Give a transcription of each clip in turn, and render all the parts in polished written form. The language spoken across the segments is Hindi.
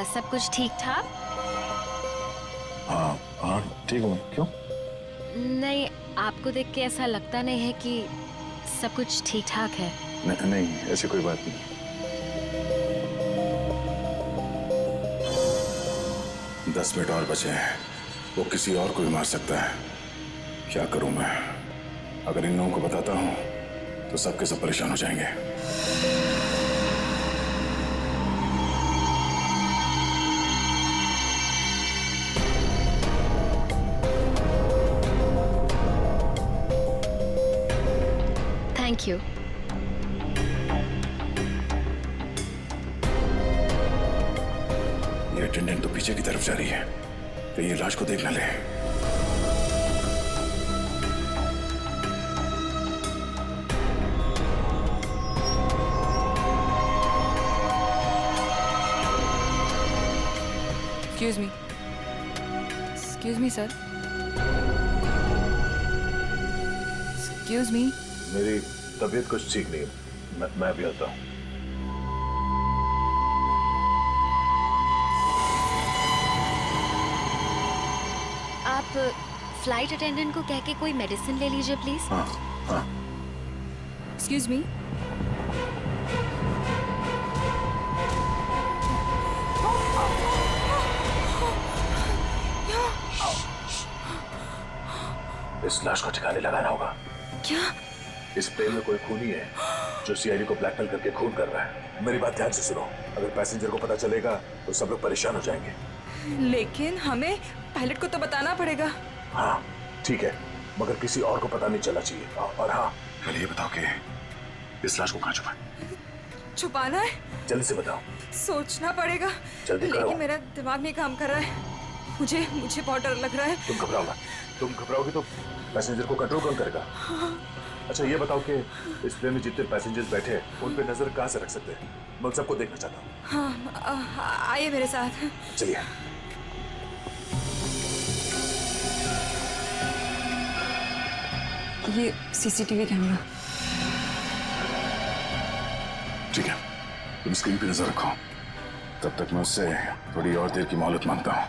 सब कुछ ठीक ठाक? हाँ हाँ ठीक हूँ। क्यों? नहीं, आपको देख के ऐसा लगता नहीं है कि सब कुछ ठीक ठाक है। नहीं, ऐसी कोई बात नहीं। दस मिनट और बचे हैं, वो किसी और को भी मार सकता है। क्या करूं मैं? अगर इन लोगों को बताता हूं तो सबके सब परेशान हो जाएंगे। Thank you. ये अटेंडेंट तो पीछे की तरफ जा रही है, कहीं ये लाश को देख ना ले। Excuse me, sir. Excuse me. मेरी तबीयत कुछ ठीक नहीं है, मैं भी आता हूँ। आप फ्लाइट अटेंडेंट को कह के कोई मेडिसिन ले लीजिए प्लीज। हाँ हाँ। Excuse me. इस लाश को ठिकाने लगाना होगा। क्या? इस प्लेन में कोई खूनी है जो सीआईडी को ब्लैकमेल करके खून कर रहा है। मेरी बात ध्यान से सुनो, अगर पैसेंजर को पता चलेगा तो सब लोग परेशान हो जाएंगे। लेकिन हमें पायलट को तो बताना पड़ेगा। हाँ ठीक है, मगर किसी और को पता नहीं चलना चाहिए। और हाँ, पहले ये बताओ कि इस लाश को कहाँ छुपाएं? छुपाना है? जल्दी से बताओ। सोचना पड़ेगा। जल्दी करो। लेकिन मेरा दिमाग नहीं काम कर रहा है। मुझे बहुत डर लग रहा है। तुम घबराओ मत। तुम घबराओगे तो पैसेंजर को कंट्रोल कौन करेगा? अच्छा ये बताओ कि इस प्लेन में जितने पैसेंजर्स बैठे हैं उन पे नजर कहाँ से रख सकते हैं? मैं उन सबको देखना चाहता हूँ। हाँ, आइए मेरे साथ। चलिए। ये सीसीटीवी कैमरा। ठीक है, तुम स्क्रीन पे नजर रखो, तब तक मैं उससे थोड़ी और देर की मोहलत मांगता हूँ।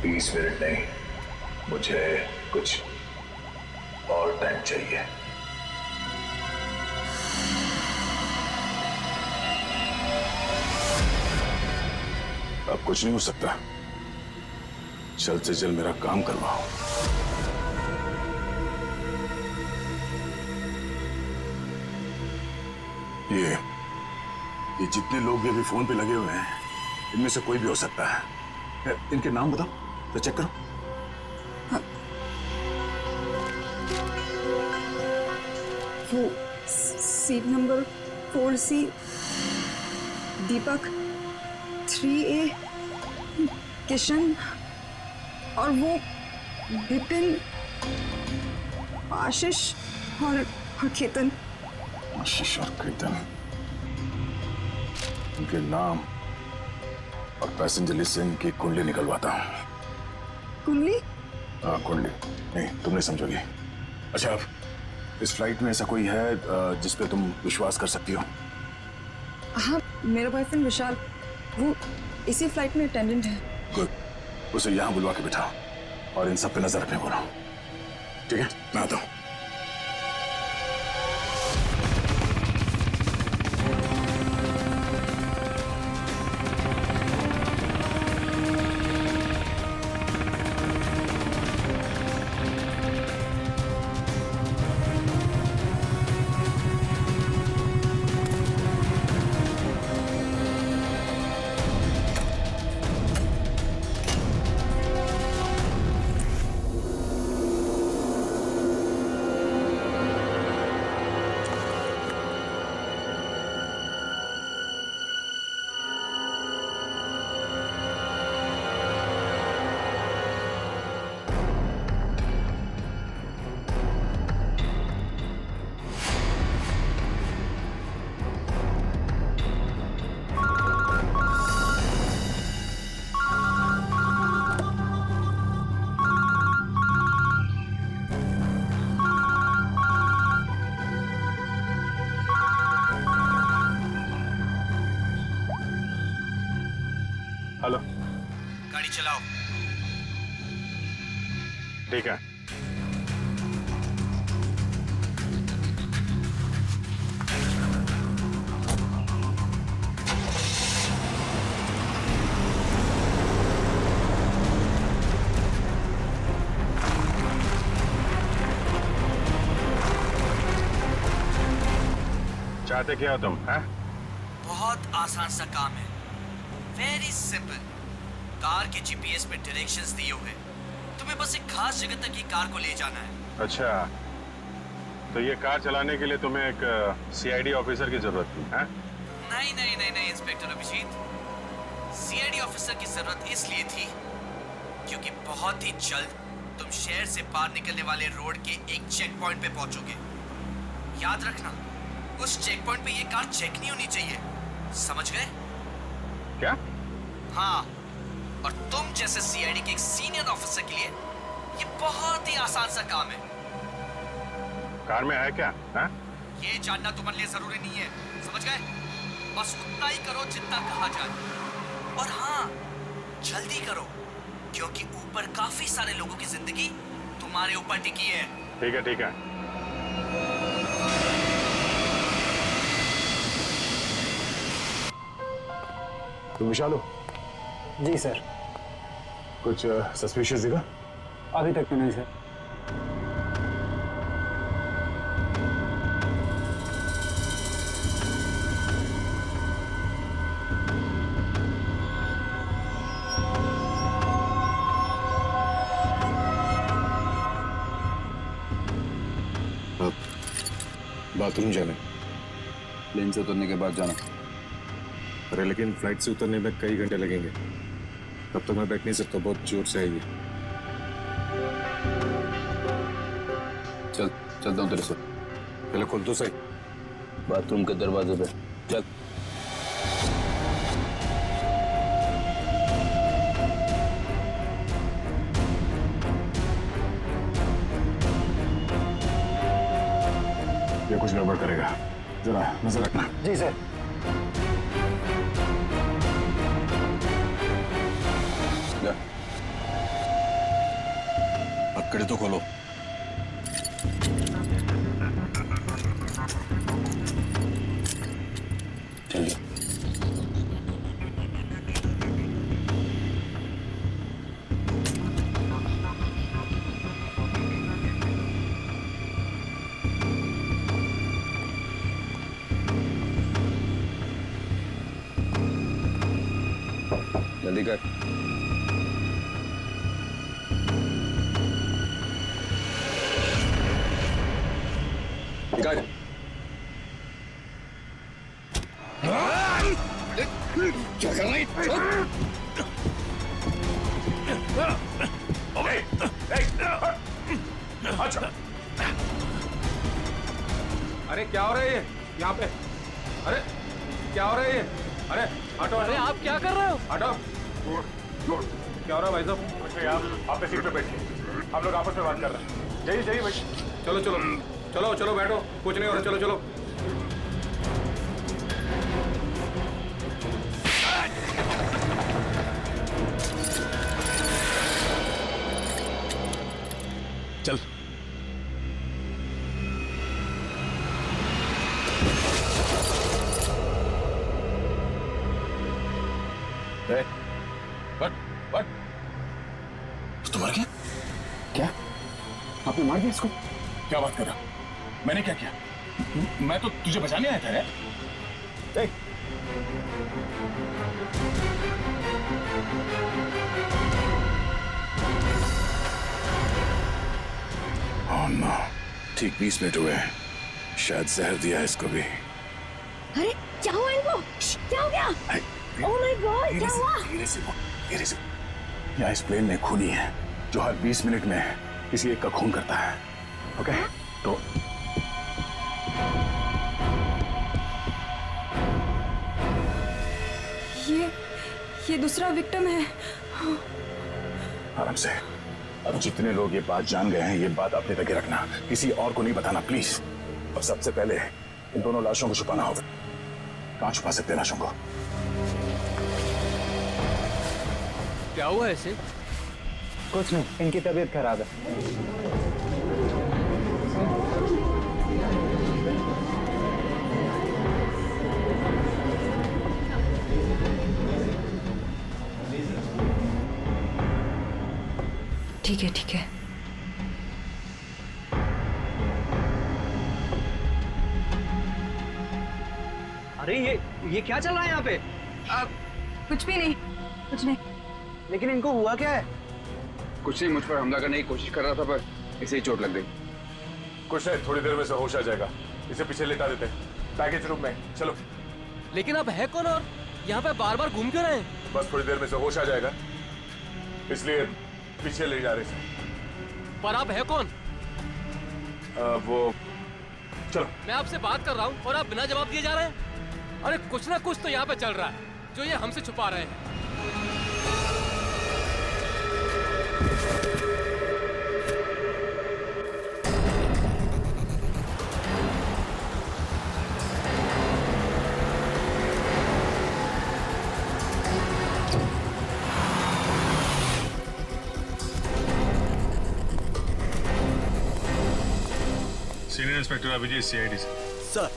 20 मिनट नहीं, मुझे कुछ और टाइम चाहिए। अब कुछ नहीं हो सकता, जल्द से जल्द मेरा काम करवाओ। ये जितने लोग भी अभी फोन पे लगे हुए हैं, इनमें से कोई भी हो सकता है। इनके नाम बताओ तो चेक करो। वो सीट नंबर 4C, दीपक 3A, किशन, और वो विपिन, आशीष और केतन। आशीष और केतन, उनके नाम और पैसेंजर लिस्ट से इनकी कुंडली निकलवाता हूँ। कुंडली? हाँ कुंडली, नहीं तुम नहीं समझोगी। अच्छा, इस फ्लाइट में ऐसा कोई है जिस पे तुम विश्वास कर सकती हो? हाँ, मेरा बॉयफ्रेंड विशाल, वो इसी फ्लाइट में अटेंडेंट है। गुड, उसे यहाँ बुलवा के बिठाओ और इन सब पे नजर रखने बोलो। ठीक है, मैं आता हूँ। संभालो। गाड़ी चलाओ। ठीक है। चाहते क्या हो तुम, हैं? बहुत आसान सा काम है, वेरी सिंपल। कार के जीपीएस पे डायरेक्शंस दिए हुए, तुम्हें बस एक खास जगह तक ये कार को ले जाना है। अच्छा, तो ये कार चलाने के लिए तुम्हें एक सीआईडी ऑफिसर की जरूरत थी, हैं? नहीं नहीं नहीं नहीं इंस्पेक्टर अभिजीत, सीआईडी ऑफिसर की जरूरत इसलिए थी क्योंकि बहुत ही जल्द तुम शहर से बाहर निकलने वाले रोड के एक चेक पॉइंट पे पहुंचोगे। याद रखना, उस चेक पॉइंट पे ये कार चेक नहीं होनी चाहिए, समझ गए? क्या? हाँ, और तुम जैसे सीआईडी के एक सीनियर ऑफिसर के लिए ये बहुत ही आसान सा काम है। कार में है क्या, हैं? ये जानना तुम्हारे लिए जरूरी नहीं है, समझ गए? बस उतना ही करो जितना कहा जाए, और हाँ, जल्दी करो क्योंकि ऊपर काफी सारे लोगों की जिंदगी तुम्हारे ऊपर टिकी है। ठीक है, ठीक है। तुम विशाल हो? जी सर। कुछ सस्पिशियस दिखा? अभी तक तो नहीं सर। बाथरूम जाना? प्लेन से उतरने के बाद जाना। अरे लेकिन फ्लाइट से उतरने में कई घंटे लगेंगे, तब तक मैं बैठ नहीं सकता, बहुत जोर से आएगी। चल चलता हूँ तेरे से। पहले खोल तो सही। बाथरूम के दरवाजे पे चल। ये कुछ गड़बड़ करेगा, जरा नजर रखना। जी सर। जा। पकड़े तो खोलो। चलिए। जल्दी कर। निकाल। क्या कर रहा है? अच्छा, अरे क्या हो रहा है ये यहाँ पे? अरे क्या हो रहा है ये? अरे हटो। अरे आप क्या कर रहे हो? हटो। क्या हो रहा है भाई साहब? अच्छा यार, आप सीट पे बैठिए, हम लोग आपस में बात कर रहे हैं। जाइए जाइए भाई। चलो चलो चलो चलो बैठो, कुछ नहीं हो रहा, चलो चलो। चल। बट तुम्हारा क्या? क्या? आपने मार दिया इसको? क्या बात कर रहा? मैंने क्या किया? मैं तो तुझे बचाने आया था। ना, ठीक 20 मिनट हुए हैं, शायद जहर दिया है इसको भी। अरे क्या हुआ इनको? क्या हो गया? ओह माय गॉड, क्या हुआ? धीरे से बोल, धीरे से। यहाँ इस प्लेन में खूनी है जो हर 20 मिनट में किसी एक का खून करता है। ओके? तो ये दूसरा विक्टिम है। आराम से। अब जितने लोग ये बात जान गए हैं, ये बात अपने तक ही रखना, किसी और को नहीं बताना प्लीज। और सबसे पहले इन दोनों लाशों को छुपाना होगा। कहाँ छुपा सकते हैं लाशों को? क्या हुआ ऐसे? कुछ नहीं, इनकी तबीयत खराब है। ठीक है ठीक है। अरे ये क्या चल रहा है यहाँ पे? कुछ भी नहीं, कुछ नहीं। लेकिन इनको हुआ क्या है? कुछ नहीं, मुझ पर हमला करने की कोशिश कर रहा था पर इसे ही चोट लग गई। कुछ नहीं, थोड़ी देर में से होश आ जाएगा। इसे पीछे लेटा देते हैं, पैकेज रूम में। चलो। लेकिन आप है कौन और यहाँ पे बार बार घूम क्यों रहे हैं? बस थोड़ी देर में से होश आ जाएगा, इसलिए पीछे ले जा रहे थे। पर आप है कौन? वो चलो। मैं आपसे बात कर रहा हूँ और आप बिना जवाब दिए जा रहे हैं। अरे कुछ ना कुछ तो यहाँ पे चल रहा है जो ये हमसे छुपा रहे हैं। सीनियर इंस्पेक्टर अभिजीत, सीआईडी से। सर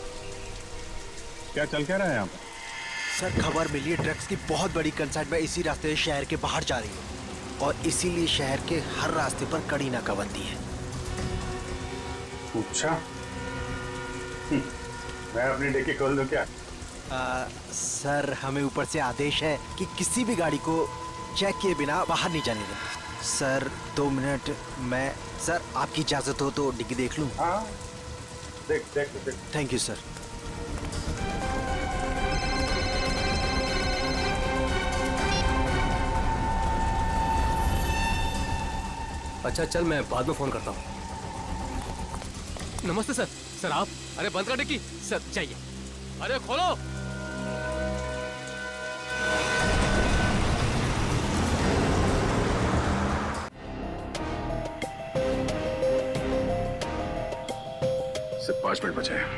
क्या चल क्या रहा है यहाँ पर? सर खबर मिली है ड्रग्स की बहुत बड़ी कंसाइनमेंट इसी रास्ते से शहर के बाहर जा रही है और इसीलिए शहर के हर रास्ते पर कड़ी नाकाबंदी है। अच्छा, मैं अपनी डिक्की खोल दूं क्या? सर हमें ऊपर से आदेश है कि किसी भी गाड़ी को चेक किए बिना बाहर नहीं जाने दें। सर 2 मिनट, मैं सर आपकी इजाजत हो तो डिग्गी देख लूं? हाँ, देख। Thank you sir. अच्छा चल, मैं बाद में फोन करता हूँ। नमस्ते सर। सर आप? अरे बंद कर डिक्की। सर चाहिए। अरे खोलो। सिर्फ 5 मिनट बचे हैं।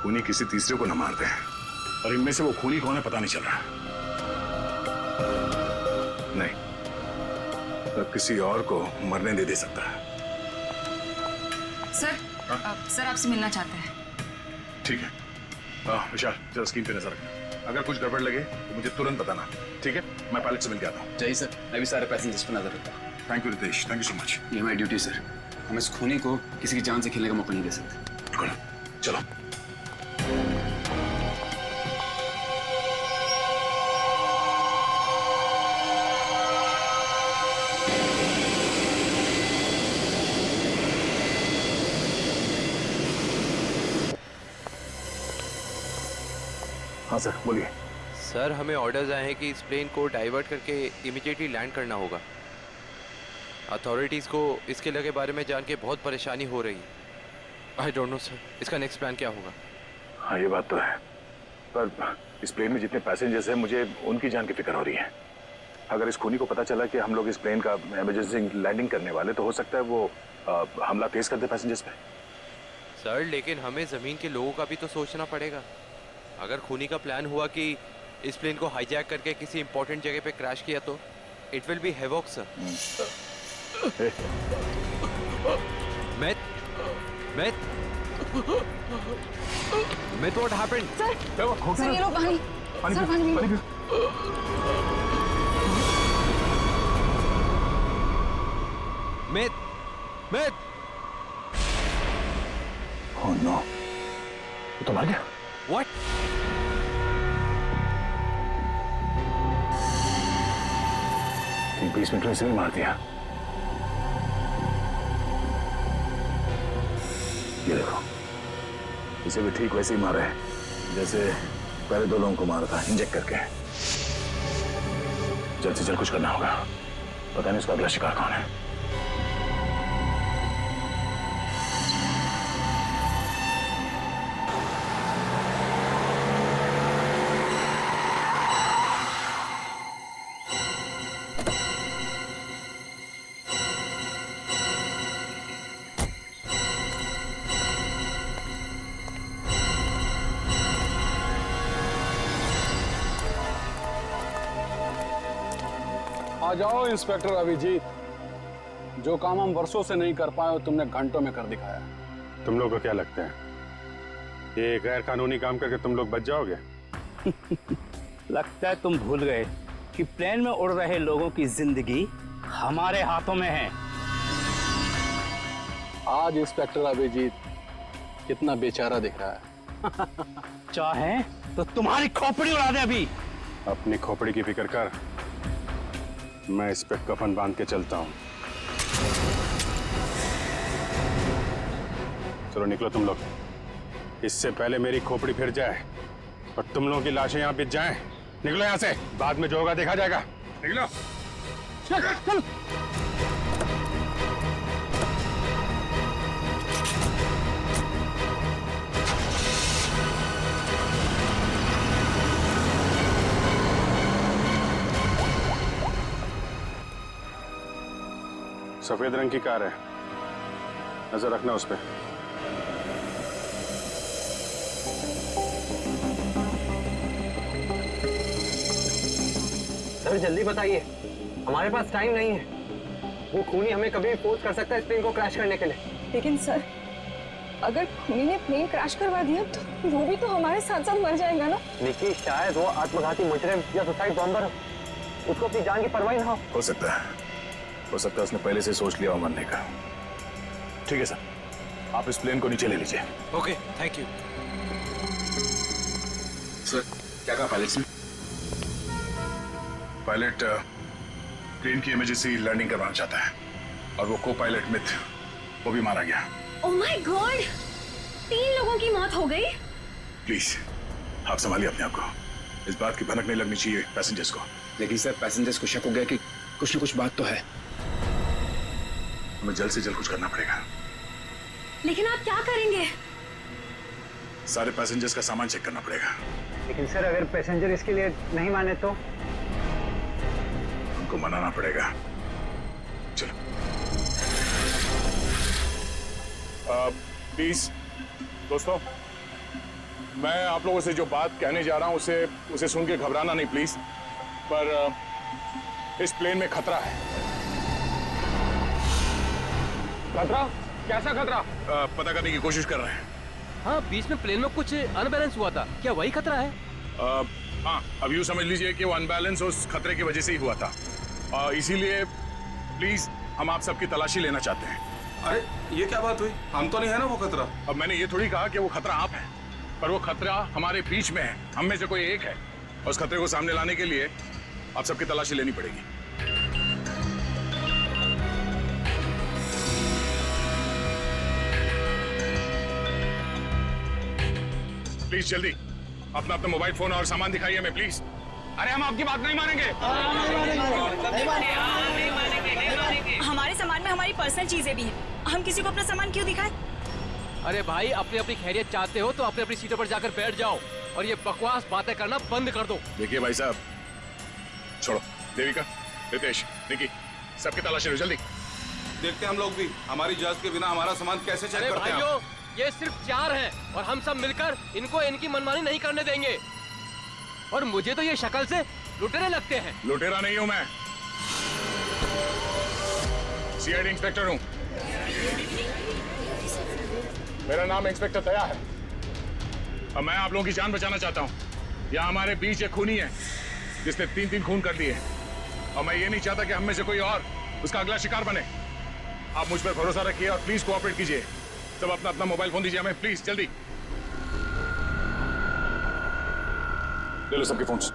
खूनी किसी तीसरे को न मारते हैं और इनमें से वो खूनी कौन है पता नहीं चल रहा। नहीं, तो किसी और को मरने दे सकता है। सर, सर आपसे मिलना चाहते हैं। ठीक है। विशाल, जरा स्क्रीन पे नजर रखना। अगर कुछ गड़बड़ लगे तो मुझे तुरंत बताना। ठीक है, मैं पायलट से मिल के आता हूँ। चाहिए सर, मैं भी सारे पैसेंजर्स पर नजर रखता हूँ। Thank you Ritesh, thank you so much. ये हमारी ड्यूटी सर। हम इस खूनी को किसी की जान से खेलने का मौका नहीं दे सकते। बिल्कुल, चलो। हाँ सर, बोलिए। सर हमें ऑर्डर्स आए हैं कि इस प्लेन को डाइवर्ट करके इमीडिएटली लैंड करना होगा। अथॉरिटीज़ को इसके लगे बारे में जान के बहुत परेशानी हो रही है। आई डोंट नो सर, इसका नेक्स्ट प्लान क्या होगा? हाँ, ये बात तो है, पर इस प्लेन में जितने पैसेंजर्स हैं मुझे उनकी जान की फिक्र हो रही है। अगर इस खूनी को पता चला कि हम लोग इस प्लेन का इमरजेंसी लैंडिंग करने वाले, तो हो सकता है वो हमला तेज कर दे पैसेंजर्स पे। सर लेकिन हमें ज़मीन के लोगों का भी तो सोचना पड़ेगा। अगर खूनी का प्लान हुआ कि इस प्लेन को हाईजैक करके किसी इंपॉर्टेंट जगह पे क्रैश किया तो it will be havoc sir. Meth, what happened? Sir, ये लो पानी। सर पानी पियो। Meth. Oh no, वो तो मर गया। What? ठीक 20 मिनट में इसे भी मार दिया। ये देखो, इसे भी ठीक वैसे ही मारा है जैसे पहले 2 लोगों को मारा था, इंजेक्ट करके। जल्द से जल्द कुछ करना होगा, पता नहीं उसका अगला शिकार कौन है। आ जाओ इंस्पेक्टर अभिजीत। जो काम हम वर्षों से नहीं कर पाए तुमने घंटों में कर दिखाया। तुम लोग को क्या लगता है ये गैर कानूनी काम करके तुम लोग बच जाओगे? लगता है तुम भूल गए कि प्लेन में उड़ रहे लोगों की जिंदगी हमारे हाथों में है। आज इंस्पेक्टर अभिजीत कितना बेचारा दिख रहा है। चाहे तो तुम्हारी खोपड़ी उड़ा दे अभी। अपनी खोपड़ी की फिक्र कर, मैं इस पे कफन बांध के चलता हूँ। चलो निकलो तुम लोग, इससे पहले मेरी खोपड़ी फिर जाए और तुम लोगों की लाशें यहाँ बिछ जाएं। निकलो यहाँ से, बाद में जो होगा देखा जाएगा। निकलो। चल। सफेद रंग की कार है, नजर रखना उस पर। सर जल्दी बताइए, हमारे पास टाइम नहीं है। वो खूनी हमें कभी भी फोर्स कर सकता है इस प्लेन को क्रैश करने के लिए। लेकिन सर, अगर खूनी ने प्लेन क्रैश करवा दिया तो वो भी तो हमारे साथ साथ मर जाएगा ना। निकी, शायद वो आत्मघाती मुजरिम या सुसाइड बॉम्बर हो, उसको अपनी जान की परवाह ना हो सकता है उसने पहले से सोच लिया हो मरने का। ठीक है सर, आप इस प्लेन को नीचे ले लीजिए। Okay, thank you sir. क्या कहा पायलट ने? पायलट प्लेन की इमरजेंसी लैंडिंग करवाना चाहता है और वो को पायलट मिथ वो भी मारा गया। ओह माय गॉड, 3 लोगों की मौत हो गई। प्लीज आप संभालिए अपने आप को, इस बात की भनक नहीं लगनी चाहिए पैसेंजर्स को। लेकिन सर पैसेंजर्स को शक हो गया कि कुछ न कुछ बात तो है। हमें जल्द से जल्द कुछ करना पड़ेगा। लेकिन आप क्या करेंगे? सारे पैसेंजर्स का सामान चेक करना पड़ेगा। लेकिन सर अगर पैसेंजर इसके लिए नहीं माने तो? उनको मनाना पड़ेगा। चलो। प्लीज दोस्तों, मैं आप लोगों से जो बात कहने जा रहा हूं उसे सुन के घबराना नहीं प्लीज। पर इस प्लेन में खतरा है। खतरा? कैसा खतरा? पता करने की कोशिश कर रहे हैं। हाँ, बीच में प्लेन में कुछ अनबैलेंस हुआ था, क्या वही खतरा है? हाँ, अब यूँ समझ लीजिए कि वो अनबैलेंस उस खतरे की वजह से ही हुआ था। इसीलिए प्लीज हम आप सबकी तलाशी लेना चाहते हैं। अरे ये क्या बात हुई? हम तो नहीं है ना वो खतरा। अब मैंने ये थोड़ी कहा कि वो खतरा आप है, पर वो खतरा हमारे बीच में है, हम में से कोई एक है। और उस खतरे को सामने लाने के लिए आप सबकी तलाशी लेनी पड़ेगी। प्लीज जल्दी अपना मोबाइल फोन और सामान दिखाइए हमें प्लीज। अरे हम आपकी बात नहीं मानेंगे। हमारे सामान में हमारी पर्सनल चीजें भी हैं, हम किसी को अपना सामान क्यों दिखाएं? अरे भाई, अपनी अपनी खैरियत चाहते हो तो अपनी अपनी सीटों पर जाकर बैठ जाओ और ये बकवास बातें करना बंद कर दो। देखिए भाई साहब, छोड़ो। देविका, रितेश, निकी, सबकी तलाशी लो जल्दी। देखते हैं हम लोग भी, हमारी इजाजत के बिना हमारा सामान कैसे चेक करते हैं। भाइयों, ये सिर्फ 4 हैं और हम सब मिलकर इनको इनकी मनमानी नहीं करने देंगे। और मुझे तो ये शक्ल से लुटेरे लगते हैं। लुटेरा नहीं हूं मैं, सीआईडी इंस्पेक्टर हूं। मेरा नाम इंस्पेक्टर दया है और मैं आप लोगों की जान बचाना चाहता हूं। यहाँ हमारे बीच एक खूनी है जिसने 3 खून कर दिए और मैं ये नहीं चाहता कि हम में से कोई और उसका अगला शिकार बने। आप मुझ पर भरोसा रखिए और प्लीज कोऑपरेट कीजिए। सब अपना मोबाइल फोन दीजिए हमें प्लीज, जल्दी ले लो सबके फोन्स।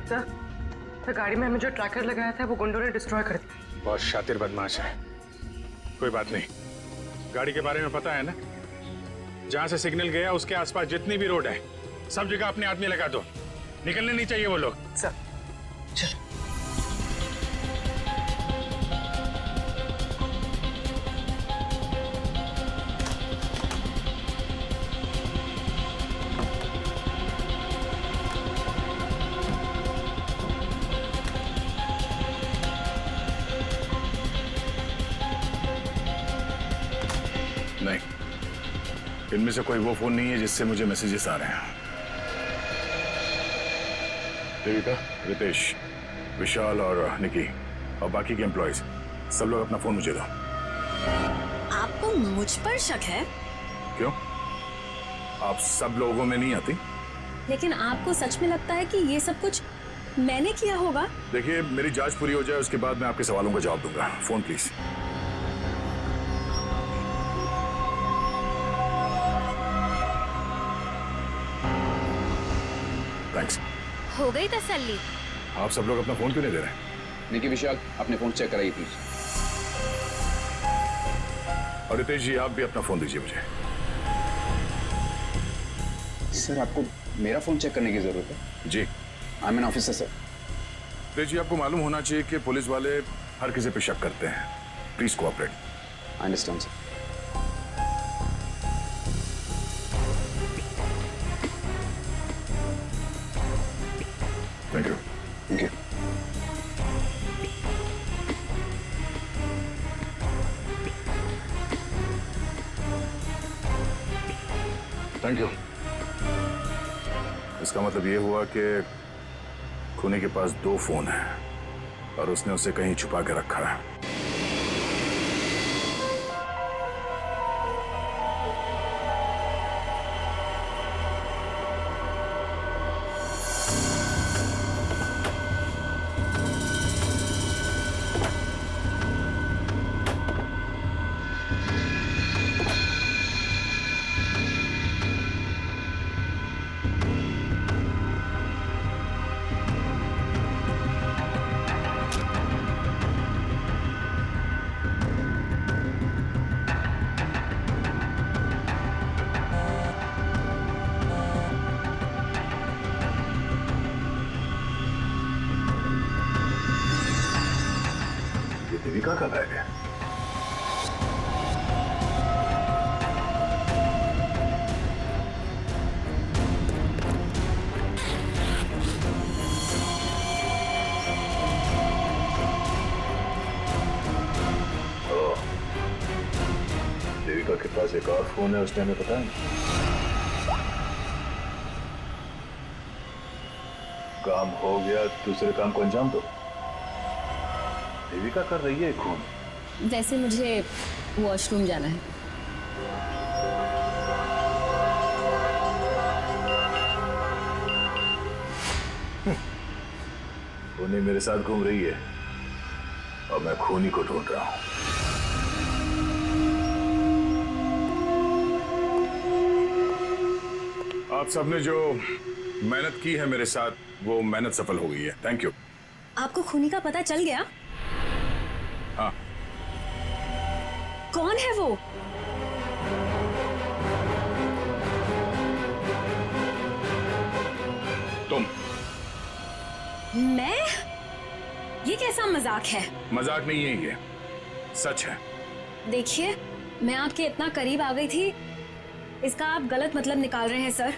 सर, गाड़ी में हमें जो ट्रैकर लगाया था वो गुंडों ने डिस्ट्रॉय कर दिया। बहुत शातिर बदमाश है। कोई बात नहीं, गाड़ी के बारे में पता है ना? जहां से सिग्नल गया उसके आसपास जितनी भी रोड है सब जगह अपने आदमी लगा दो। निकलने नहीं चाहिए वो लोग। सर चलो। नहीं, इनमें से कोई वो फोन नहीं है जिससे मुझे मैसेजेस आ रहे हैं। देविका, रितेश, विशाल और निकी और बाकी के एम्प्लॉयज सब लोग अपना फोन मुझे दो। आपको मुझ पर शक है? क्यों? आप सब लोगों में नहीं आती? लेकिन आपको सच में लगता है कि ये सब कुछ मैंने किया होगा? देखिए, मेरी जांच पूरी हो जाए उसके बाद मैं आपके सवालों का जवाब दूंगा। Phone please. थैंक्स। हो गई तसल्ली? आप सब लोग अपना फोन क्यों नहीं दे रहे? निकी, विशाल, अपने फोन चेक कराइए प्लीज। और रितेश जी, आप भी अपना फोन दीजिए मुझे। सर, आपको मेरा फोन चेक करने की जरूरत है? जी। I am an officer sir. Ritesh ji, आपको मालूम होना चाहिए कि पुलिस वाले हर किसी पे शक करते हैं। Please cooperate. I understand sir. Thank you. Thank you. Thank you. इसका मतलब ये हुआ कि खूनी के पास 2 फोन हैं और उसने उसे कहीं छुपा के रखा है। देविका का बैग है। देविका के पास एक और फोन है, उसने हमें पता नहीं। काम हो गया, दूसरे काम को अंजाम दो। देविका कर रही है खून। वैसे मुझे वॉशरूम जाना है। खूनी मेरे साथ घूम रही है और मैं खूनी को ढूंढ रहा हूं। आप सबने जो मेहनत की है मेरे साथ, वो मेहनत सफल हो गई है। Thank you. आपको खूनी का पता चल गया? हाँ। कौन है वो? तुम। मैं? ये कैसा मजाक है? मजाक नहीं है, ये सच है। देखिए, मैं आपके इतना करीब आ गई थी, इसका आप गलत मतलब निकाल रहे हैं सर।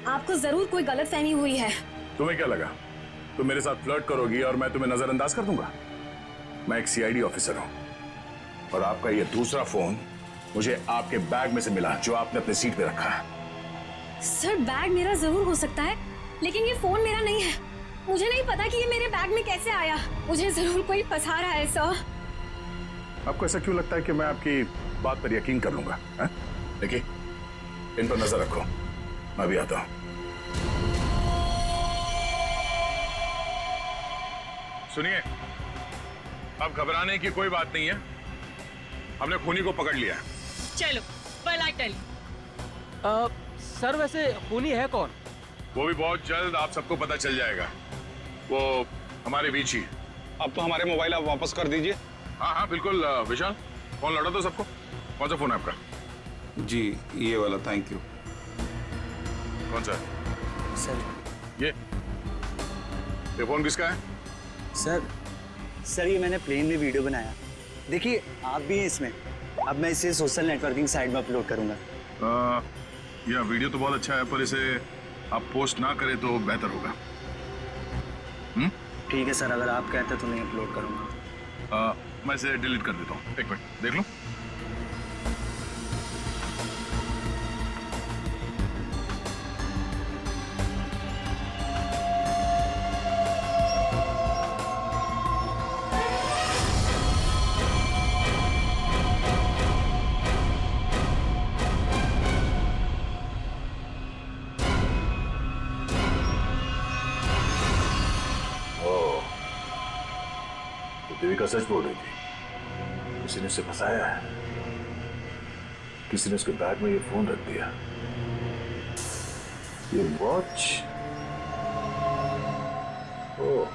आपको जरूर कोई गलतफहमी हुई है। तुम्हें क्या लगा तुम मेरे साथ फ्लर्ट करोगी और मैं तुम्हें नजरअंदाज कर दूंगा? मैं एक सीआईडी ऑफिसर हूं और आपका ये दूसरा फोन मुझे आपके बैग में से मिला, जो आपने अपने सीट पे रखा है। सर, बैग मेरा जरूर हो सकता है, लेकिन ये फोन मेरा नहीं है। मुझे नहीं पता कि ये मेरे बैग में कैसे आया। मुझे जरूर कोई फंसा रहा है सर। आपको ऐसा क्यों लगता है कि मैं आपकी बात पर यकीन कर लूंगा? देखिए, इन पर नजर रखो, मैं भी आता हूं। सुनिए, अब घबराने की कोई बात नहीं है। हमने खूनी को पकड़ लिया है। चलो, पलट। सर, वैसे खूनी है कौन? वो भी बहुत जल्द आप सबको पता चल जाएगा। वो हमारे बीच ही। अब तो हमारे मोबाइल आप वापस कर दीजिए। हाँ हाँ बिल्कुल। विशाल, फोन लौटा दो सबको। कौन सा फोन है आपका? जी, ये वाला। Thank you. कौन सा? सर, ये फोन किसका है? सर ये मैंने प्लेन में वीडियो बनाया। देखिए आप भी हैं इसमें। अब मैं इसे सोशल नेटवर्किंग साइट में अपलोड करूंगा। यह वीडियो तो बहुत अच्छा है, पर इसे आप पोस्ट ना करें तो बेहतर होगा। ठीक है सर, अगर आप कहते तो मैं अपलोड करूंगा। मैं इसे डिलीट कर देता हूँ। एक मिनट देख लो। देविका सच बोल रही थी। किसी ने उसे फंसाया है। किसी ने उसके बैग में ये फोन रख दिया। ये वॉच। ओह,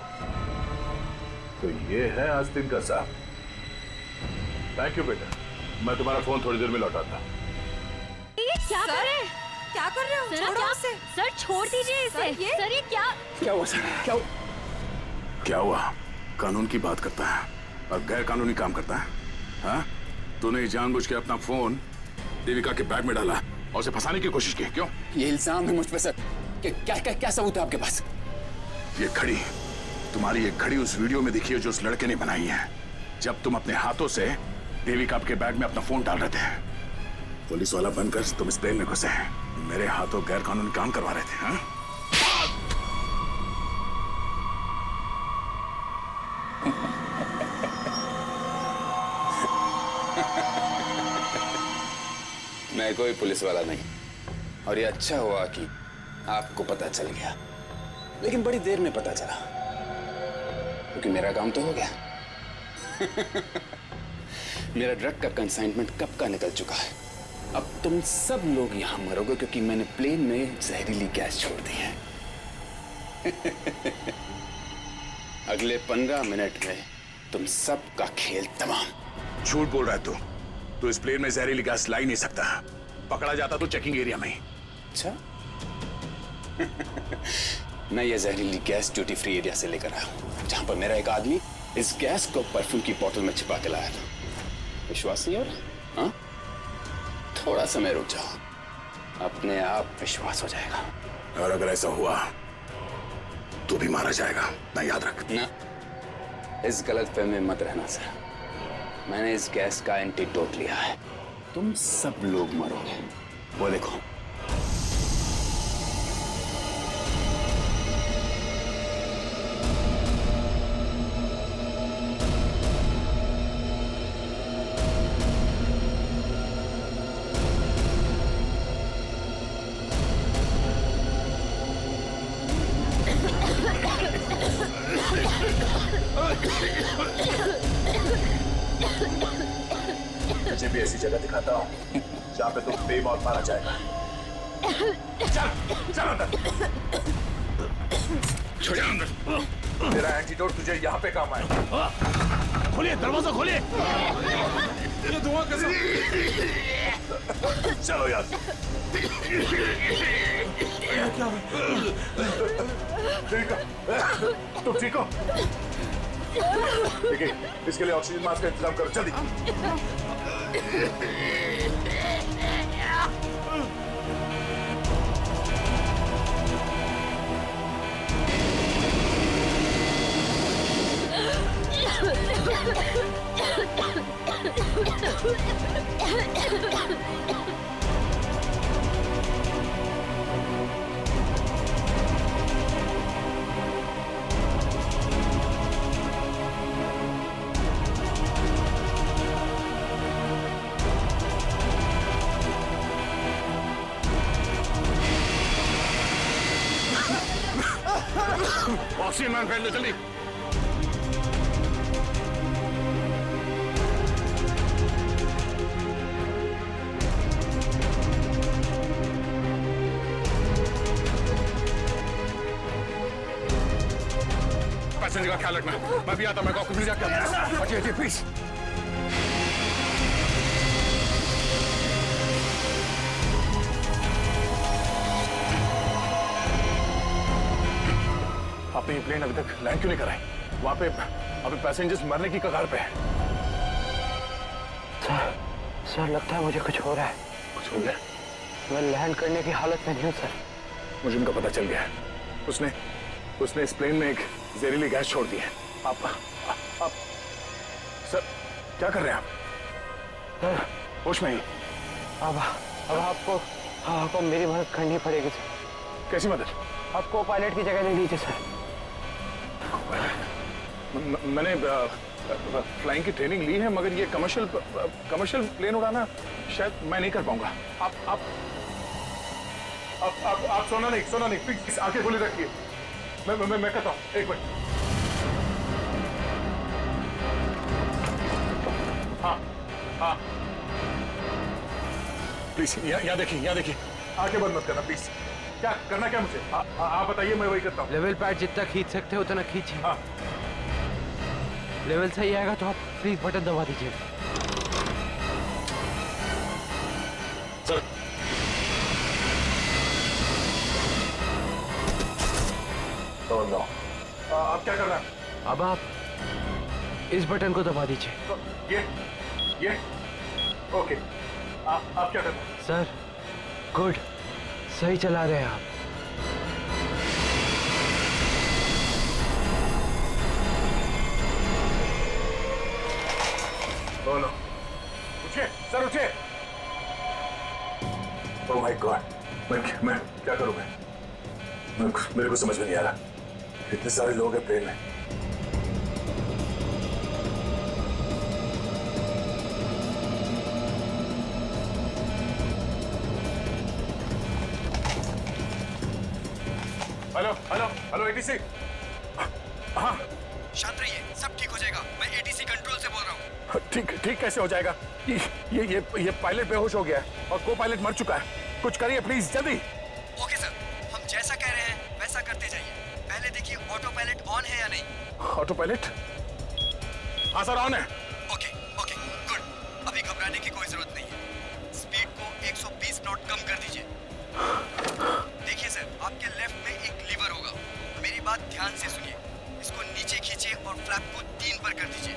तो ये है आस्तीन का साहब। थैंक यू बेटा, मैं तुम्हारा फोन थोड़ी देर में लौटाता। ये क्या कर रहे हैं? क्या कर रहे हो? छोड़ो उसे। सर छोड़ दीजिए इसे। सर ये क्या हुआ सर? क्या हुआ? कानून की बात करता है और गैर कानूनी काम करता है। हाँ? तूने जानबूझ के अपना फोन देविका के बैग में डाला और उसे फंसाने की कोशिश की, क्यों? ये इल्जाम है मुझ पे सर। क्या सबूत है आपके पास? ये घड़ी, तुम्हारी ये घड़ी उस वीडियो में दिखी है जो उस लड़के ने बनाई है, जब तुम अपने हाथों से देविका के बैग में अपना फोन डाल रहे थे। पुलिस वाला बनकर तुम इस प्लेन में घुसे, मेरे हाथों गैर कानूनी काम करवा रहे थे। हाँ? मैं कोई पुलिस वाला नहीं, और ये अच्छा हुआ कि आपको पता चल गया, लेकिन बड़ी देर में पता चला, क्योंकि मेरा काम तो हो गया। मेरा ड्रग का कंसाइनमेंट कब का निकल चुका है। अब तुम सब लोग यहां मरोगे क्योंकि मैंने प्लेन में जहरीली गैस छोड़ दी है। अगले 15 मिनट में तुम सब का खेल तमाम। झूठ बोल रहा है तू इस प्लेन में जहरीली गैस ला ही नहीं सकता। पकड़ा जाता तो चेकिंग एरिया में ही। अच्छा। मैं ये जहरीली गैस ड्यूटी फ्री एरिया से लेकर आया हूं, जहां पर मेरा एक आदमी इस गैस को परफ्यूम की बोतल में छिपा के लाया था। विश्वास नहीं हो रहा? हाँ? थोड़ा समय रुक जाओ, अपने आप विश्वास हो जाएगा। और अगर ऐसा हुआ तो भी मारा जाएगा, ना याद रख। ना, इस गलतफहमी में मत रहना सर। मैंने इस गैस का एंटीडोट लिया है। तुम सब लोग मरोगे। वो देखो। तुझे भी ऐसी जगह दिखाता हूँ जहाँ पे तुम बेमौत मारा जाएगा। चल अंदर। छोड़िए अंदर। तेरा एंटीडोट तुझे यहाँ पे काम आएगा। खोलिए दरवाजा, खोलिए। ये धुआं कैसे? चलो यार। ठीक है, तुम ठीक हो? ठीक है, इसके लिए ऑक्सीजन मास्क का इंतजाम करो जल्दी। ऑक्सीजन मैन पहन लो जल्दी। पैसेंजर का ख्याल रखना। मैं भी आता, मैं कॉकपिट में जाके आता। हटिए प्लीज। आपने ये प्लेन अभी तक लैंड क्यों नहीं कराई? वहां पे अभी पैसेंजर्स मरने की कगार पे हैं। सर लगता है मुझे कुछ हो रहा है। कुछ हो गया? मैं लैंड करने की हालत में नहीं हूँ सर। मुझे उनका पता चल गया है। उसने इस प्लेन में एक जहरीली गैस छोड़ दी है। आप सर क्या कर रहे हैं आप? सर होश में ही? अब आपको मेरी मदद करनी पड़ेगी सर। कैसी मदद? आपको पायलट की जगह ले लीजिए सर। मैंने फ्लाइंग की ट्रेनिंग ली है, मगर ये कमर्शियल प्लेन उड़ाना शायद मैं नहीं कर पाऊंगा। आप सोना नहीं प्लीज आंखें खुली रखिए। मैं कहता हूँ, एक मिनट। हाँ प्लीज यहाँ देखिए आंखें बंद मत करना प्लीज। क्या करना क्या मुझे? आप बताइए, मैं वही करता हूँ। लेवल पैड जितना खींच सकते हो उतना खींचिए। हाँ लेवल सही आएगा तो आप प्लीज बटन दबा दीजिए। सर आप क्या कर रहे हैं? अब आप इस बटन को दबा दीजिए। ये ओके। आप क्या कर रहे हैं? सर गुड, सही चला रहे हैं आप। बोलो, उठिए सर, उठिए। ओह माय गॉड, मैं क्या करूं? मेरे को समझ में नहीं आ रहा। इतने सारे लोग हैं प्लेन में। Hello ATC. हाँ शांत रहिए, सब ठीक हो जाएगा। मैं एटीसी कंट्रोल से बोल रहा हूँ। ठीक कैसे हो जाएगा? ये पायलट बेहोश हो गया है और को पायलट मर चुका है। कुछ करिए प्लीज, जल्दी। ओके सर, हम जैसा कह रहे हैं वैसा करते जाइए। पहले देखिए ऑटो पायलट ऑन है या नहीं। Auto pilot? हाँ सर, ऑन है। Okay good. अभी घबराने की कोई जरूरत नहीं है। स्पीड को 120 नॉट कम कर दीजिए। देखिए सर, आपके लेफ्ट में एक लीवर होगा। मेरी बात ध्यान से सुनिए। इसको नीचे खींचिए और फ्लैप को 3 पर कर दीजिए।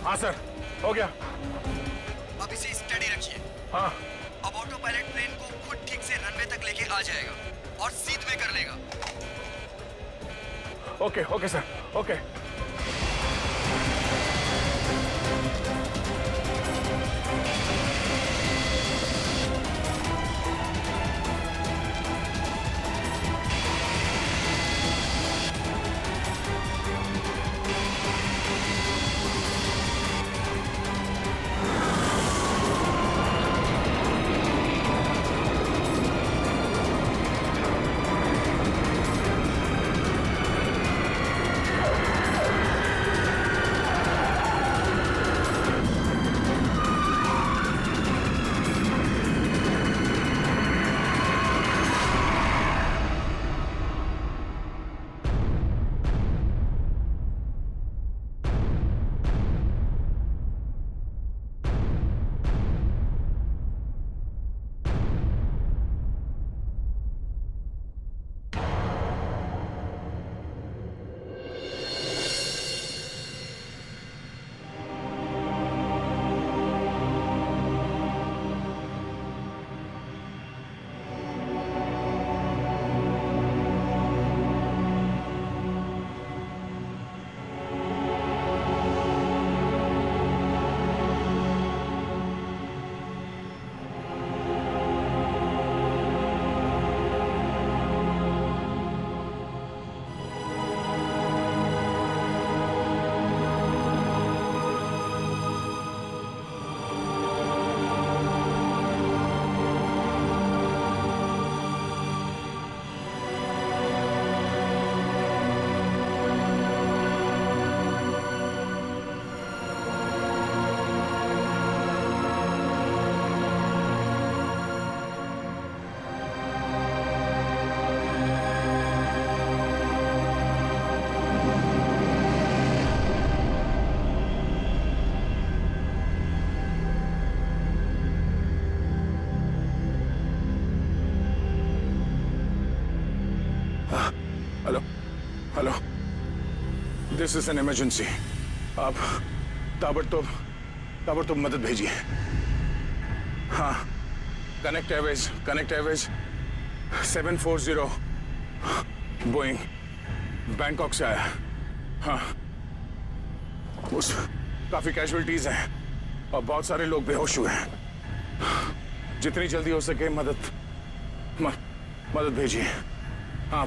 हाँ सर, हो गया। अब इसे स्टडी रखिए। हाँ। अब ऑटो पायलट प्लेन को खुद ठीक से रनवे तक लेके आ जाएगा और सीध में कर लेगा। Okay sir, okay. Hello hello, this is an emergency. आप ताबड़तोड़ मदद भेजिए। हाँ, कनेक्ट एयरवेज 740 बोइंग बैंकॉक से आया। हाँ, उस काफी कैजुअलिटीज हैं और बहुत सारे लोग बेहोश हुए हैं। जितनी जल्दी हो सके मदद भेजिए। हाँ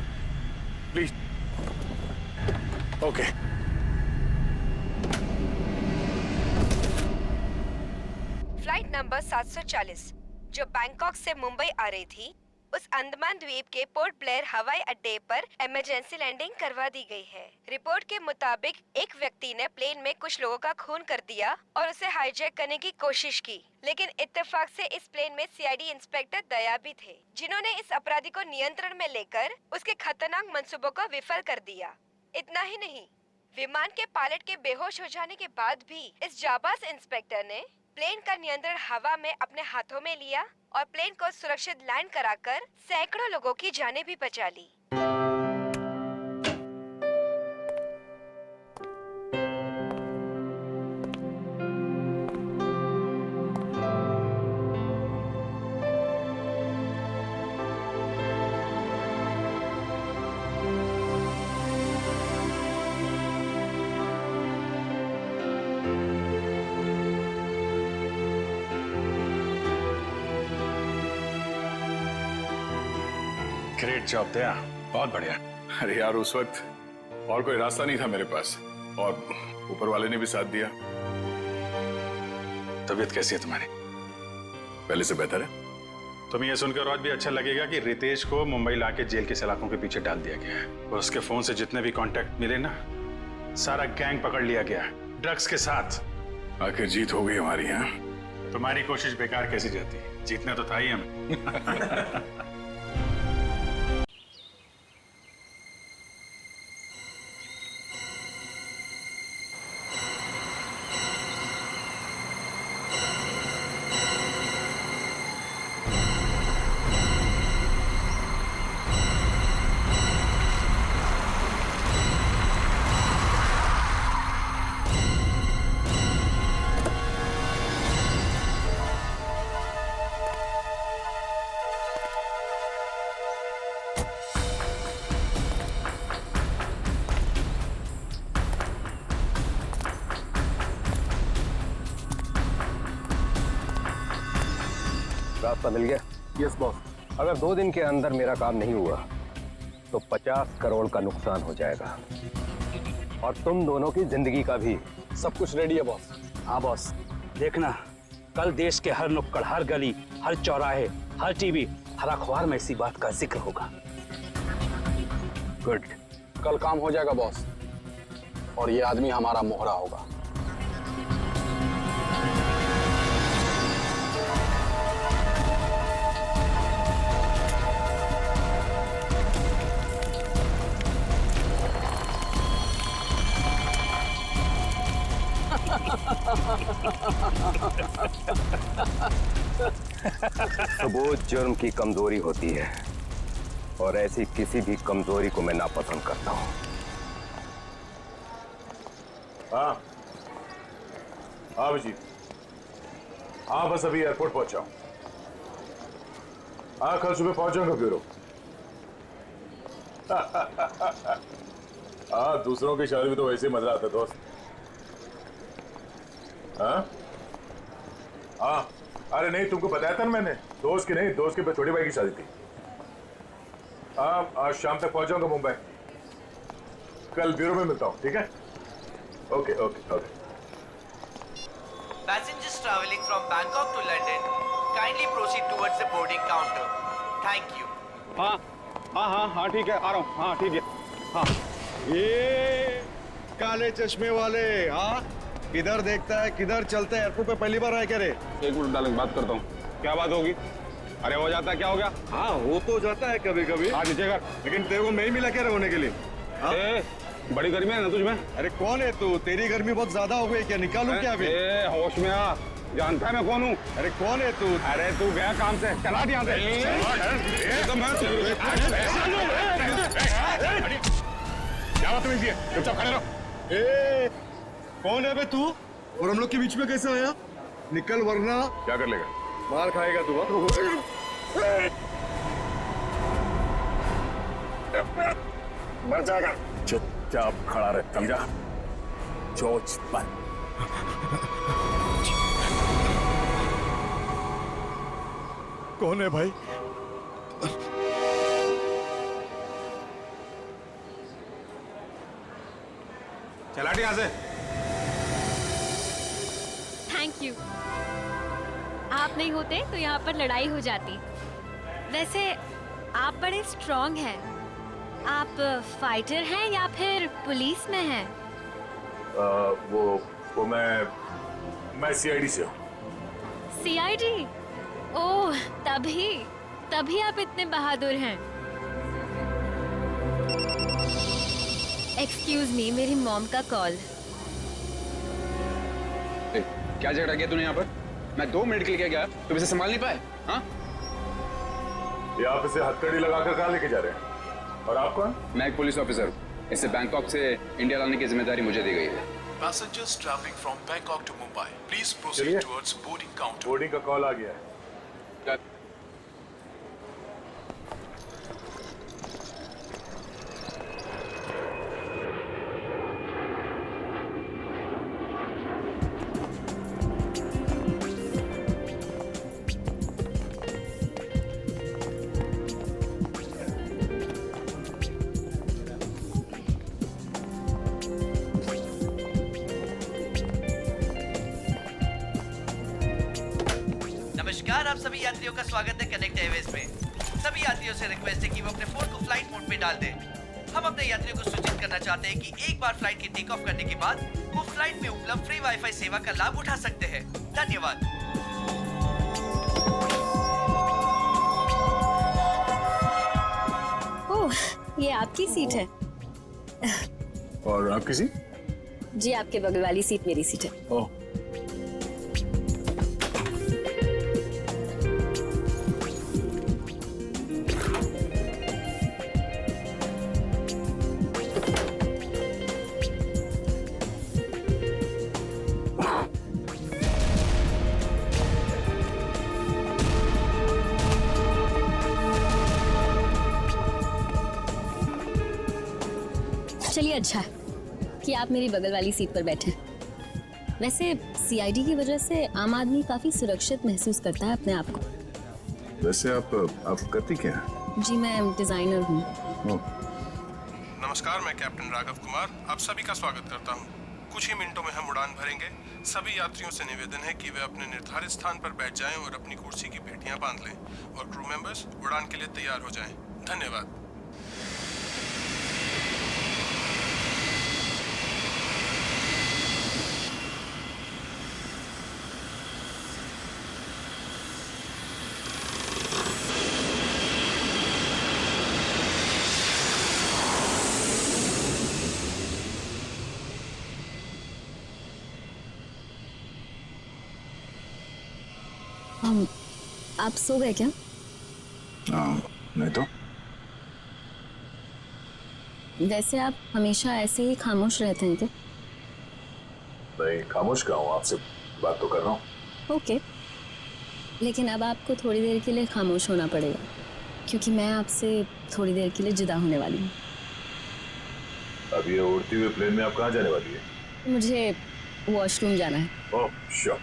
प्लीज। ओके। फ्लाइट नंबर 740 जो बैंकॉक से मुंबई आ रही थी, उस अंडमान द्वीप के पोर्ट ब्लेयर हवाई अड्डे पर इमरजेंसी लैंडिंग करवा दी गई है। रिपोर्ट के मुताबिक एक व्यक्ति ने प्लेन में कुछ लोगों का खून कर दिया और उसे हाईजैक करने की कोशिश की, लेकिन इत्तेफाक से इस प्लेन में सीआईडी इंस्पेक्टर दया भी थे, जिन्होंने इस अपराधी को नियंत्रण में लेकर उसके खतरनाक मंसूबों को विफल कर दिया। इतना ही नहीं, विमान के पायलट के बेहोश हो जाने के बाद भी इस जाबाज इंस्पेक्टर ने प्लेन का नियंत्रण हवा में अपने हाथों में लिया और प्लेन को सुरक्षित लैंड कराकर सैकड़ों लोगों की जानें भी बचा ली। ग्रेट जॉब दया, बहुत बढ़िया। अरे यार, उस वक्त और कोई रास्ता नहीं था मेरे पास और ऊपर वाले ने भी साथ दिया। तबीयत कैसी है तुम्हारी? पहले से बेहतर है। तुम्हें यह सुनकर और भी अच्छा लगेगा कि रितेश को मुंबई लाके जेल के सलाखों के पीछे डाल दिया गया है और उसके फोन से जितने भी कांटेक्ट मिले ना, सारा गैंग पकड़ लिया गया, ड्रग्स के साथ। आखिर जीत हो गई हमारी। यहाँ तुम्हारी कोशिश बेकार कैसी जाती? जीतना तो था ही हमें। रास्ता मिल गया? Yes boss. अगर 2 दिन के अंदर मेरा काम नहीं हुआ तो 50 करोड़ का नुकसान हो जाएगा और तुम दोनों की जिंदगी का भी। सब कुछ रेडी है बॉस। हाँ बॉस, देखना कल देश के हर नुक्कड़, हर गली, हर चौराहे, हर टीवी, हर अखबार में इसी बात का जिक्र होगा। गुड। कल काम हो जाएगा बॉस और ये आदमी हमारा मोहरा होगा। सबूत जुर्म की कमजोरी होती है और ऐसी किसी भी कमजोरी को मैं नापसंद करता हूं। हाँ अभिजीत, हाँ बस अभी एयरपोर्ट पहुंचा हूं। हाँ कल सुबह पहुंच जाऊंगा ब्यूरो। हाँ दूसरों की शादी में तो वैसे ही मजा आता है दोस्त। हाँ हाँ, अरे नहीं तुमको बताया था ना मैंने, दोस्त की नहीं, दोस्त के छोटे भाई की शादी थी। हाँ आज शाम तक पहुंच जाऊंगा मुंबई। कल ब्यूरो में मिलता हूँ, ठीक है? Okay okay okay. Passengers traveling from Bangkok to London, kindly proceed towards the boarding counter. Thank you. हाँ हाँ हाँ हाँ ठीक है, आ रहा हूँ। हाँ ठीक है। हाँ ये काले चश्मे वाले, हाँ किधर देखता है किधर चलता है? एयरपोर्ट पे पहली बार आया क्या रे? एक मिनट डालेंगे, बात करता हूँ। क्या बात होगी? अरे हो जाता है, क्या हो गया? हाँ हो तो जाता है कभी कभी। हाँ नीचे कर। लेकिन तेरे को मैं ही मिला क्या रहने के लिए? बड़ी गर्मी है ना तुझमें? अरे कौन है तू? तेरी गर्मी बहुत ज्यादा हो गई क्या? निकालूं क्या अभी? होश में आ, जानता है मैं कौन हूँ? अरे कौन है तू? अरे तू गया काम से, चला यहाँ से। बदतमीजी है, चुपचाप खड़े रहो। ए, कौन है बे तू? और हम लोग के बीच में कैसे आया? निकल वरना क्या कर लेगा? मार खाएगा तू। मर जाएगा। चुपचाप खड़ा रहे, समझा? चोच बंद। कौन है भाई? चला यहाँ से। Thank you. आप नहीं होते तो यहाँ पर लड़ाई हो जाती। वैसे आप बड़े स्ट्रॉन्ग हैं। आप फाइटर हैं या फिर पुलिस में हैं? वो मैं सीआईडी से हूँ। सीआईडी? ओह, तभी आप इतने बहादुर हैं। एक्सक्यूज मी, मेरी मॉम का कॉल। क्या झगड़ा किया तूने यहाँ पर? मैं 2 मिनट के लिए गया, तुम इसे संभाल नहीं पाए? हाँ? ये आप इसे हथकड़ी लगाकर कहाँ लेके जा रहे हैं? और आप कौन? मैं एक पुलिस ऑफिसर हूँ। इसे बैंकॉक से इंडिया लाने की जिम्मेदारी मुझे दी गई है। Passengers traveling from Bangkok to Mumbai, please proceed towards boarding counter. Boarding का कॉल आ गया है। नमस्कार, आप सभी यात्रियों का स्वागत है कनेक्ट एयरवेज में। सभी यात्रियों से रिक्वेस्ट है कि वो अपने फोन को फ्लाइट मोड पे डाल दें। हम अपने यात्रियों को सूचित करना चाहते हैं कि एक बार फ्लाइट के टेक ऑफ करने के बाद वो फ्लाइट में उपलब्ध फ्री वाईफाई सेवा का लाभ उठा सकते हैं। धन्यवाद। ओह, ये आपकी सीट है। और आपकी सीट? जी, आपके बगल वाली सीट मेरी सीट है। ओह, चलिए, अच्छा है कि आप मेरी बगल वाली सीट पर बैठे। वैसे सीआईडी की वजह से आम आदमी काफी सुरक्षित महसूस करता है अपने आप को। वैसे आप करती क्या हैं? जी, मैं डिजाइनर हूँ। नमस्कार, मैं कैप्टन राघव कुमार आप सभी का स्वागत करता हूं। कुछ ही मिनटों में हम उड़ान भरेंगे। सभी यात्रियों से निवेदन है कि वे अपने निर्धारित स्थान पर बैठ जाएं और अपनी कुर्सी की पेटियां बांध लें और क्रू मेंबर्स उड़ान के लिए तैयार हो जाएं। धन्यवाद। आप सो गए क्या? नहीं तो। वैसे आप हमेशा ऐसे ही खामोश रहते हैं क्या? नहीं, खामोश क्या हूँ, आपसे बात तो कर रहा हूँ। ओके, लेकिन अब आपको थोड़ी देर के लिए खामोश होना पड़ेगा क्योंकि मैं आपसे थोड़ी देर के लिए जुदा होने वाली हूँ। अब ये उड़ती हुई प्लेन में आप कहाँ जाने वाली है? मुझे वॉशरूम जाना है। ओह, श्योर।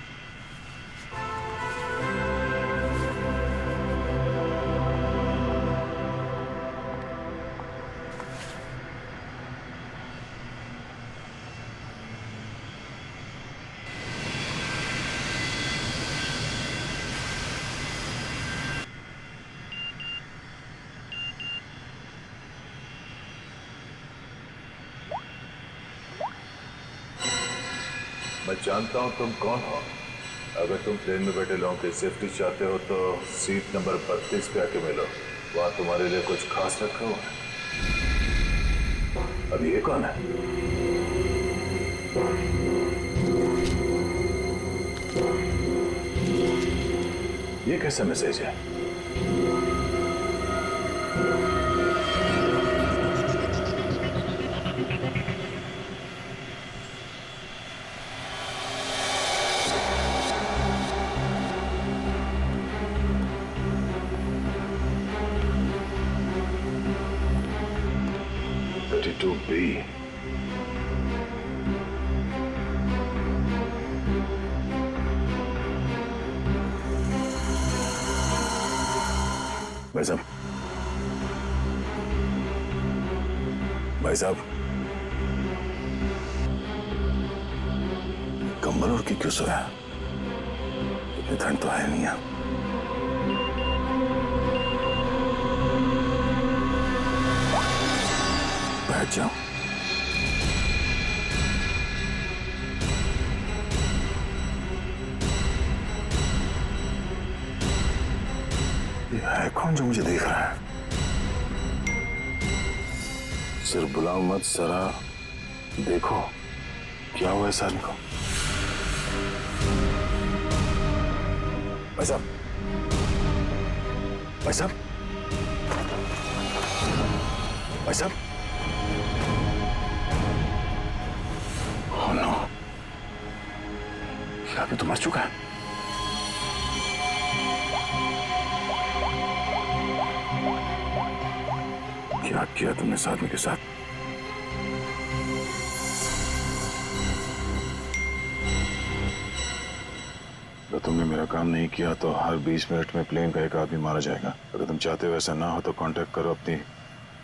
मैं जानता हूँ तुम कौन हो। अगर तुम प्लेन में बैठे लोगों की सेफ्टी चाहते हो तो सीट नंबर 32 पे आके मिलो। वहाँ तुम्हारे लिए कुछ खास रखा हुआ है। अब ये कौन है? ये कैसा मैसेज है? 32B। भाई साहब, भाई साहब, कंबल उड़ के क्यों सोया? इतनी ठंड तो है नहीं है। बैठ जाओ। ये है कौन जो मुझे देख रहा है? सिर्फ बुलाओ मत जरा देखो क्या हुआ इस आदमी को। भाई साहब, भाई साहब, भाई साहब, ओह नो, ये आदमी तो मर चुका है। क्या किया तुमने इस आदमी के साथ? अगर तुमने मेरा काम नहीं किया तो हर 20 मिनट में प्लेन का एक आदमी मारा जाएगा। अगर तुम चाहते हो ऐसा ना हो तो कांटेक्ट करो अपनी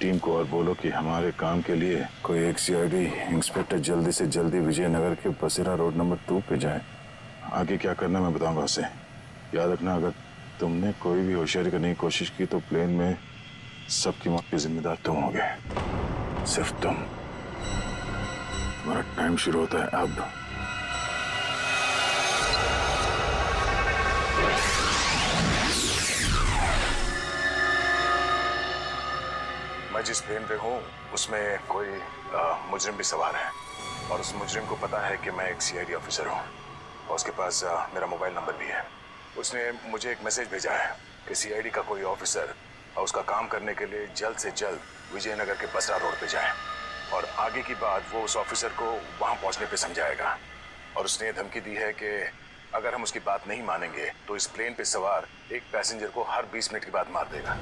टीम को और बोलो कि हमारे काम के लिए कोई एक सीआईडी इंस्पेक्टर जल्दी से जल्दी विजयनगर के बसेरा रोड नंबर 2 पे जाए। आगे क्या करना मैं बताऊंगा उसे। याद रखना, अगर तुमने कोई भी होशियारी करने की कोशिश की तो प्लेन में सबकी मौत के जिम्मेदार तुम होगे, सिर्फ तुम। तुम्हारा टाइम शुरू होता है अब। मैं जिस प्लेन पे हूँ उसमें कोई मुजरिम भी सवार है और उस मुजरिम को पता है कि मैं एक सीआईडी ऑफिसर हूँ और उसके पास मेरा मोबाइल नंबर भी है। उसने मुझे एक मैसेज भेजा है कि सीआईडी का कोई ऑफिसर और उसका काम करने के लिए जल्द से जल्द विजयनगर के बसरा रोड पे जाए और आगे की बात वो उस ऑफिसर को वहां पहुंचने पे समझाएगा। और उसने ये धमकी दी है कि अगर हम उसकी बात नहीं मानेंगे तो इस प्लेन पे सवार एक पैसेंजर को हर 20 मिनट के बाद मार देगा।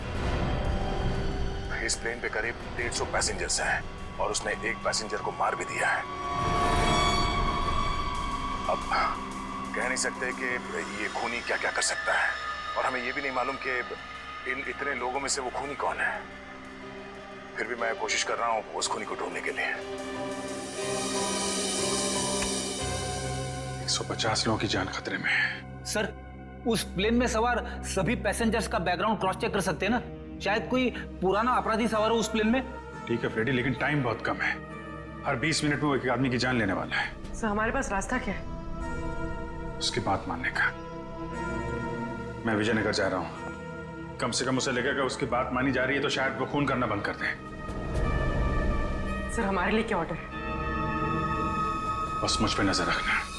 इस प्लेन पे करीब 150 पैसेंजर्स हैं और उसने एक पैसेंजर को मार भी दिया है। अब कह नहीं सकते कि ये खूनी क्या क्या कर सकता है और हमें ये भी नहीं मालूम कि इन इतने लोगों में से वो खूनी कौन है। फिर भी मैं कोशिश कर रहा हूँ उस खूनी को ढूंढने के लिए। 150 लोगों की जान खतरे में है। सर, उस प्लेन में सवार सभी पैसेंजर्स का बैकग्राउंड क्रॉस चेक कर सकते हैं ना? शायद कोई पुराना अपराधी सवार हो उस प्लेन में। ठीक है फ्रेडी, लेकिन टाइम बहुत कम है। हर 20 मिनट में वो एक आदमी की जान लेने वाला है। सर, हमारे पास रास्ता क्या है? उसकी बात मानने का। मैं विजयनगर जा रहा हूँ। कम से कम उसे लगेगा उसकी बात मानी जा रही है तो शायद वो खून करना बंद कर दें। सर, हमारे लिए क्या ऑर्डर है? बस मुझ पे नजर रखना।